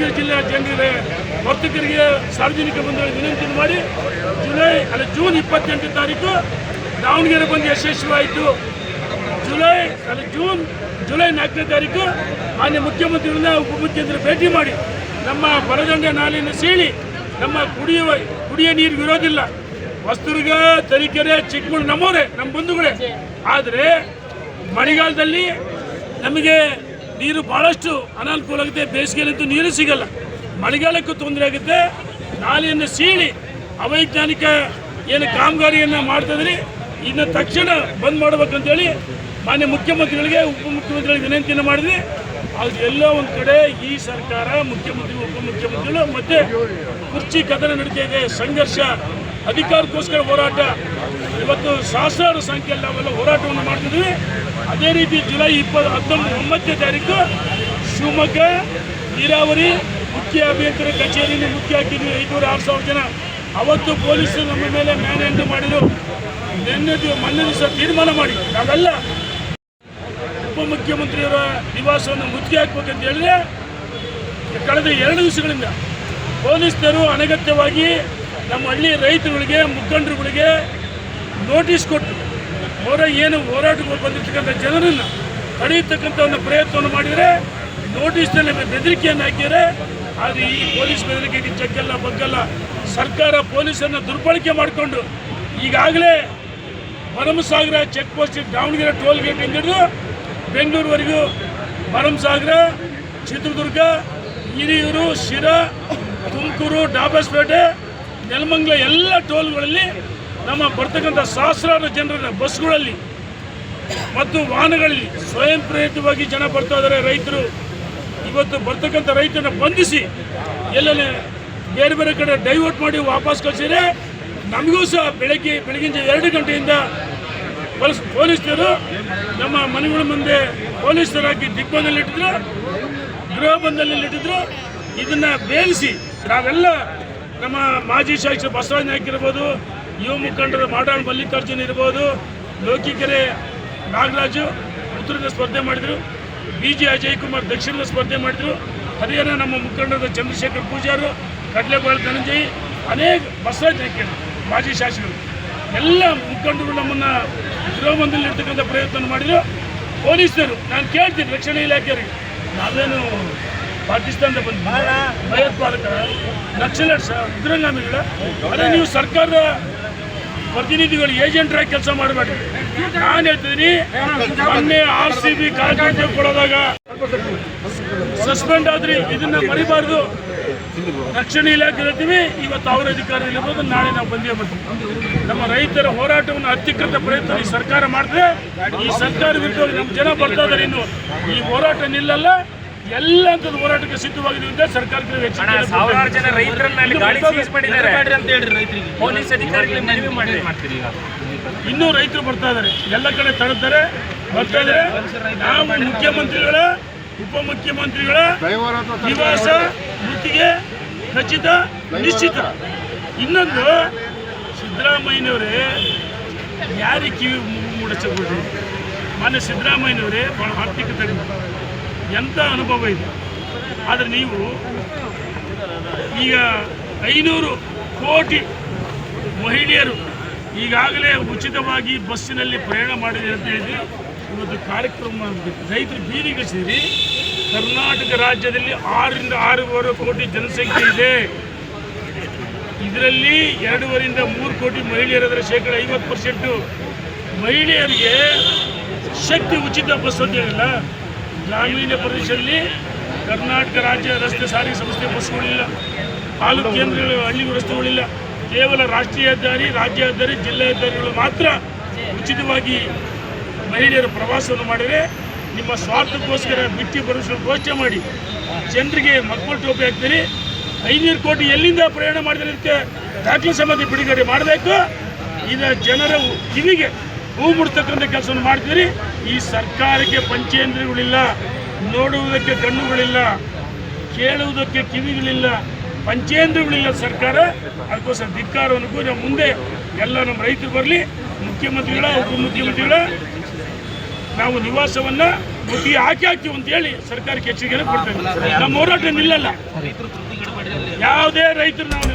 ದಾವಣಗೆರೆ ಜಿಲ್ಲೆಯ ಜನರಿಗೆ ವರ್ತಕರಿಗೆ ಸಾರ್ವಜನಿಕ ಬಂಧುಗಳಿಗೆ ವಿನಂತಿ ಮಾಡಿ ಜೂನ್ 28 ತಾರೀಕು ದಾವಣಗೆರೆ ಬಂದು ಯಶಸ್ವಿಯಾಯಿತು. ಜುಲೈ 4ನೇ ತಾರೀಕು ಮಾನ್ಯ ಮುಖ್ಯಮಂತ್ರಿಗಳನ್ನ ಉಪಮುಖ್ಯಮಂತ್ರಿ ಭೇಟಿ ಮಾಡಿ ನಮ್ಮ ಬರದಂಡೆ ನಾಲೆಯನ್ನು ಸೀಳಿ ನಮ್ಮ ಕುಡಿಯ ನೀರು ಇರೋದಿಲ್ಲ. ಹೊಸದುರ್ಗ, ತರೀಕೆರೆ, ಚಿಕ್ಕಮಗಳೂರು ನಮ್ಮವರೇ, ನಮ್ಮ ಬಂಧುಗಳೇ. ಆದರೆ ಮಳೆಗಾಲದಲ್ಲಿ ನಮಗೆ ನೀರು ಭಾಳಷ್ಟು ಅನಾನುಕೂಲ ಆಗುತ್ತೆ. ಬೇಸಿಗೆಯಲ್ಲಂತೂ ನೀರು ಸಿಗಲ್ಲ, ಮಳೆಗಾಲಕ್ಕೂ ತೊಂದರೆ ಆಗುತ್ತೆ. ನಾಲೆಯನ್ನು ಸೀಳಿ ಅವೈಜ್ಞಾನಿಕ ಏನು ಕಾಮಗಾರಿಯನ್ನು ಮಾಡ್ತಿದ್ರಿ ಇನ್ನು ತಕ್ಷಣ ಬಂದ್ ಮಾಡಬೇಕಂತೇಳಿ ಮಾನ್ಯ ಮುಖ್ಯಮಂತ್ರಿಗಳಿಗೆ ಉಪಮುಖ್ಯಮಂತ್ರಿಗಳಿಗೆ ವಿನಂತಿಯನ್ನು ಮಾಡಿದ್ವಿ. ಅದು ಎಲ್ಲೋ ಒಂದು ಕಡೆ ಈ ಸರ್ಕಾರ ಮುಖ್ಯಮಂತ್ರಿ ಉಪಮುಖ್ಯಮಂತ್ರಿಗಳು ಮತ್ತೆ ಕುರ್ಚಿ ಕದನ ನಡೀತಾ ಇದೆ. ಸಂಘರ್ಷ, ಅಧಿಕಾರಕ್ಕೋಸ್ಕರ ಹೋರಾಟ. ಇವತ್ತು ಸಹಸ್ರಾರು ಸಂಖ್ಯೆಯಲ್ಲಿ ನಾವೆಲ್ಲ ಹೋರಾಟವನ್ನು ಮಾಡ್ತಿದ್ವಿ. ಅದೇ ರೀತಿ ಜುಲೈ 29ನೇ ತಾರೀಕು ಶಿವಮೊಗ್ಗ ನೀರಾವರಿ ಮುಖ್ಯ ಅಭಿಯಂತರ ಕಚೇರಿಯಲ್ಲಿ ಮುಖ್ಯ ಹಾಕಿದ್ವಿ. 500-6,000 ಜನ. ಅವತ್ತು ಪೊಲೀಸರು ನಮ್ಮ ಮೇಲೆ ಮ್ಯಾನ್ ಹ್ಯಾಂಡ್ ಮಾಡಿದರು. ಮೊನ್ನೆ ದಿವಸ ತೀರ್ಮಾನ ಮಾಡಿ ನಾವೆಲ್ಲ ಉಪಮುಖ್ಯಮಂತ್ರಿಯವರ ನಿವಾಸವನ್ನು ಮುತ್ತಿಗೆ ಹಾಕಬೇಕಂತ ಹೇಳಿದ್ರೆ ಕಳೆದ 2 ದಿವಸಗಳಿಂದ ಪೊಲೀಸರು ಅನಗತ್ಯವಾಗಿ ನಮ್ಮ ಹಳ್ಳಿ ರೈತರುಗಳಿಗೆ, ಮುಖಂಡರುಗಳಿಗೆ ನೋಟಿಸ್ ಕೊಟ್ಟು ಅವರ ಏನು ಹೋರಾಟಕ್ಕೆ ಬಂದಿರ್ತಕ್ಕಂಥ ಜನರನ್ನು ತಡೆಯತಕ್ಕಂಥ ಒಂದು ಪ್ರಯತ್ನವನ್ನು ಮಾಡಿದರೆ ನೋಟಿಸ್ನಲ್ಲಿ ಬೆದರಿಕೆಯನ್ನು ಹಾಕಿದರೆ ಆದರೆ ಈ ಪೊಲೀಸ್ ಬೆದರಿಕೆಗೆ ಚೆಕ್ಕಲ್ಲ ಬಗ್ಗಲ್ಲ. ಸರ್ಕಾರ ಪೊಲೀಸನ್ನು ದುರ್ಬಳಕೆ ಮಾಡಿಕೊಂಡು ಈಗಾಗಲೇ Bharamasagara check post, Davangere toll gate ಹಿಡಿದು ಬೆಂಗಳೂರುವರೆಗೂ ಭರಮಸಾಗರ, ಚಿತ್ರದುರ್ಗ, ಹಿರಿಯೂರು, ಶಿರಾ, ತುಮಕೂರು, ಡಾಬಸ್ಪೇಟೆ, ನೆಲಮಂಗಲ ಎಲ್ಲ ಟೋಲ್ಗಳಲ್ಲಿ ನಮ್ಮ ಬರ್ತಕ್ಕಂಥ ಸಹಸ್ರಾರು ಜನರ ಬಸ್ಗಳಲ್ಲಿ ಮತ್ತು ವಾಹನಗಳಲ್ಲಿ ಸ್ವಯಂ ಪ್ರೇರಿತವಾಗಿ ಜನ ಬರ್ತಾ ಇದ್ದಾರೆ. ರೈತರು ಇವತ್ತು ಬರ್ತಕ್ಕಂಥ ರೈತರನ್ನ ಬಂಧಿಸಿ ಎಲ್ಲೆಲ್ಲಿ ಬೇರೆ ಬೇರೆ ಕಡೆ ಡೈವರ್ಟ್ ಮಾಡಿ ವಾಪಸ್ ಕಳಿಸಿದರೆ ನಮಗೂ ಸಹ ಬೆಳಗಿನ 2 ಗಂಟೆಯಿಂದ ಪೊಲೀಸರು ನಮ್ಮ ಮನೆಗಳ ಮುಂದೆ ಪೊಲೀಸರಾಗಿ ದಿಗ್ಬಂಧನಲ್ಲಿಟ್ಟಿದ್ರು, ಗೃಹ ಬಂಧನದಲ್ಲಿಟ್ಟಿದ್ರು. ಇದನ್ನು ಬೇಯಿಸಿ ನಾವೆಲ್ಲ ನಮ್ಮ ಮಾಜಿ ಶಾಸಕ ಬಸವರಾಜ ನಾಯ್ಕ ಇರ್ಬೋದು, ಯುವ ಮುಖಂಡರ ಮಾಡಾಳ್ ಮಲ್ಲಿಕಾರ್ಜುನ್ ಇರ್ಬೋದು, ಲೋಕಿಕೆರೆ ನಾಗರಾಜು ಉತ್ತರದ ಸ್ಪರ್ಧೆ ಮಾಡಿದರು, BG ಅಜಯ್ ಕುಮಾರ್ ದಕ್ಷಿಣದ ಸ್ಪರ್ಧೆ ಮಾಡಿದರು, ಹರಿಯಾಣ ನಮ್ಮ ಮುಖಂಡರಾದ ಚಂದ್ರಶೇಖರ್ ಪೂಜಾರು, ಕಡಲೆಬಾಳ್ ಧನಂಜಯ್, ಅನೇಕ ಬಸವರಾಜ ನಾಯ್ಕ ಮಾಜಿ ಶಾಸಕರು ಎಲ್ಲ ಮುಖಂಡರು ನಮ್ಮನ್ನು ಗೃಹ ಬಂಧನದಲ್ಲಿರ್ತಕ್ಕಂಥ ಪ್ರಯತ್ನ ಮಾಡಿದರು. ಪೊಲೀಸರು ನಾನು ಕೇಳ್ತೀನಿ ರಕ್ಷಣಾ ಇಲಾಖೆಯವರಿಗೆ, ನಾವೇನು ಪಾಕಿಸ್ತಾನದ ಬಂದು ಭಯೋತ್ಪಾದಕರ, ನಕ್ಸಲೈಟ್ಸ್, ಉಗ್ರಗಾಮಿಗಳ, ಅದೇ ನೀವು ಸರ್ಕಾರದ ಪ್ರತಿನಿಧಿಗಳು ಏಜೆಂಟ್ರಾಗಿ ಕೆಲಸ ಮಾಡಬೇಡಿ. ನಾನು ಹೇಳ್ತಿದ್ದೀನಿ, ಮೊನ್ನೆ RCB ಕಾಲ್ಪನಿಕೆ ಕೊಡೋದಾಗ ಸಸ್ಪೆಂಡ್ ಆದ್ರಿ, ಇದನ್ನ ಮರಿಬಾರ್ದು. ರಕ್ಷಣಾ ಇಲಾಖೆ ಹೇಳ್ತೀವಿ, ಇವತ್ತು ಅವರ ಅಧಿಕಾರದಲ್ಲಿರ್ಬೋದು, ನಾಳೆ ನಾವು ಬಂದೇ ಬರ್ತೀವಿ. ನಮ್ಮ ರೈತರ ಹೋರಾಟವನ್ನು ಅತ್ಯುಕೃತ ಪ್ರಯತ್ನ ಈ ಸರ್ಕಾರ ಮಾಡಿದ್ರೆ ಈ ಸರ್ಕಾರ ವಿರುದ್ಧವಾಗಿ ನಮ್ಮ ಜನ ಬರ್ತಾ ಇದ್ದಾರೆ. ಇನ್ನು ಈ ಹೋರಾಟ ನಿಲ್ಲಲ್ಲ, ಎಲ್ಲ ಹಂತದ ಹೋರಾಟಕ್ಕೆ ಸಿದ್ಧವಾಗಿದ್ದೀವಿ ಅಂತ ಸರ್ಕಾರಕ್ಕೆ ಸಾವಿರಾರು ಜನ ರೈತರನ್ನ ಗಾಡಿ ಸೀಸ್ ಮಾಡಿದ್ದಾರೆ ಅಂತ ಹೇಳಿ ರೈತರಿಗೆ ಪೊಲೀಸ್ ಅಧಿಕಾರಿಗಳಿಗೆ ಮನವಿ ಮಾಡ್ತೀರಿ. ಇನ್ನೂ ರೈತರು ಬರ್ತಾ ಇದ್ದಾರೆ, ಎಲ್ಲ ಕಡೆ ತಡೆದರೆ ಬರ್ತಾ ಇದ್ದಾರೆ. ನಾವು ಮುಖ್ಯಮಂತ್ರಿಗಳ ಉಪಮುಖ್ಯಮಂತ್ರಿಗಳ ನಿವಾಸ ಮುತ್ತಿಗೆ ಖಚಿತ ನಿಶ್ಚಿತ. ಇನ್ನೊಂದು, ಸಿದ್ದರಾಮಯ್ಯನವರೇ ಯಾರಿಗೆ ಕಿವಿ ಮೂಡಿಸಬಹುದು? ಮಾನ್ಯ ಸಿದ್ದರಾಮಯ್ಯನವರೇ ಭಾಳ ಆರ್ಥಿಕತೆ ಎಂಥ ಅನುಭವ ಇದೆ. ಆದರೆ ನೀವು ಈಗ 500 ಕೋಟಿ ಮಹಿಳೆಯರು ಈಗಾಗಲೇ ಉಚಿತವಾಗಿ ಬಸ್ಸಿನಲ್ಲಿ ಪ್ರಯಾಣ ಮಾಡಿದೆ ಅಂತ ಹೇಳಿ ಇವತ್ತು ಕಾರ್ಯಕ್ರಮ ರೈತರು ಬೀದಿಗಿಳಿಸಿದ್ರಿ. ಕರ್ನಾಟಕ ರಾಜ್ಯದಲ್ಲಿ 6ರಿಂದ 6.5 ಕೋಟಿ ಜನಸಂಖ್ಯೆ ಇದೆ. ಇದರಲ್ಲಿ 2.5ರಿಂದ 3 ಕೋಟಿ ಮಹಿಳೆಯರಾದರೆ ಶೇಕಡ 50% ಮಹಿಳೆಯರಿಗೆ ಶಕ್ತಿ ಉಚಿತ ಬಸ್ ಅಂತ ಹೇಳಿಲ್ಲ. ಗ್ರಾಮೀಣ ಪ್ರದೇಶದಲ್ಲಿ ಕರ್ನಾಟಕ ರಾಜ್ಯ ರಸ್ತೆ ಸಾರಿಗೆ ಸಂಸ್ಥೆ ಬಸ್ಗಳಿಲ್ಲ, ತಾಲೂಕು ಕೇಂದ್ರಗಳು, ಹಳ್ಳಿಗಳು ರಸ್ತೆಗಳಿಲ್ಲ. ಕೇವಲ ರಾಷ್ಟ್ರೀಯ ಹೆದ್ದಾರಿ, ರಾಜ್ಯ ಹೆದ್ದಾರಿ, ಜಿಲ್ಲಾ ಹೆದ್ದಾರಿಗಳು ಮಾತ್ರ ಉಚಿತವಾಗಿ ಮಹಿಳೆಯರು ಪ್ರವಾಸವನ್ನು ಮಾಡಿದರೆ ನಿಮ್ಮ ಸ್ವಾರ್ಥಕ್ಕೋಸ್ಕರ ಬಿಟ್ಟಿ ಭರವಸೆ ಘೋಷಣೆ ಮಾಡಿ ಜನರಿಗೆ ಮಕ್ಕಳು ಟೋಪಿ ಹಾಕ್ತೀರಿ. 500 ಕೋಟಿ ಎಲ್ಲಿಂದ ಪ್ರಯಾಣ ಮಾಡಿದರೆ ಅಂತ ದಾಖಲೆ ಸಮಿತಿ ಬಿಡುಗಡೆ ಮಾಡಬೇಕು. ಇದು ಜನರ ಕಿವಿಗೆ ಹೂ ಮುಡ್ತಕ್ಕಂಥ ಕೆಲಸವನ್ನು ಮಾಡ್ತೀರಿ. ಈ ಸರ್ಕಾರಕ್ಕೆ ಪಂಚೇಂದ್ರಿಯಗಳಿಲ್ಲ, ನೋಡುವುದಕ್ಕೆ ಕಣ್ಣುಗಳಿಲ್ಲ, ಕೇಳುವುದಕ್ಕೆ ಕಿವಿಗಳಿಲ್ಲ, ಪಂಚೇಂದ್ರಿಯಗಳಿಲ್ಲ ಸರ್ಕಾರ. ಅದಕ್ಕೋಸ್ಕರ ಧಿಕ್ಕಾರವನಿಗೂ ನಮ್ಮ ಮುಂದೆ ಎಲ್ಲ ನಮ್ಮ ರೈತರು ಬರಲಿ, ಮುಖ್ಯಮಂತ್ರಿಗಳ ಉಪಮುಖ್ಯಮಂತ್ರಿಗಳ ನಾವು ನಿವಾಸವನ್ನ ಮುತ್ತಿಗೆ ಹಾಕ್ತೀವಿ ಅಂತ ಹೇಳಿ ಸರ್ಕಾರಕ್ಕೆ ಎಚ್ಚರಿಕೆಯನ್ನು ಕೊಡ್ತೇವೆ. ನಮ್ಮ ಹೋರಾಟ ನಿಲ್ಲಲ್ಲ. ಯಾವುದೇ ರೈತರು ನಾವು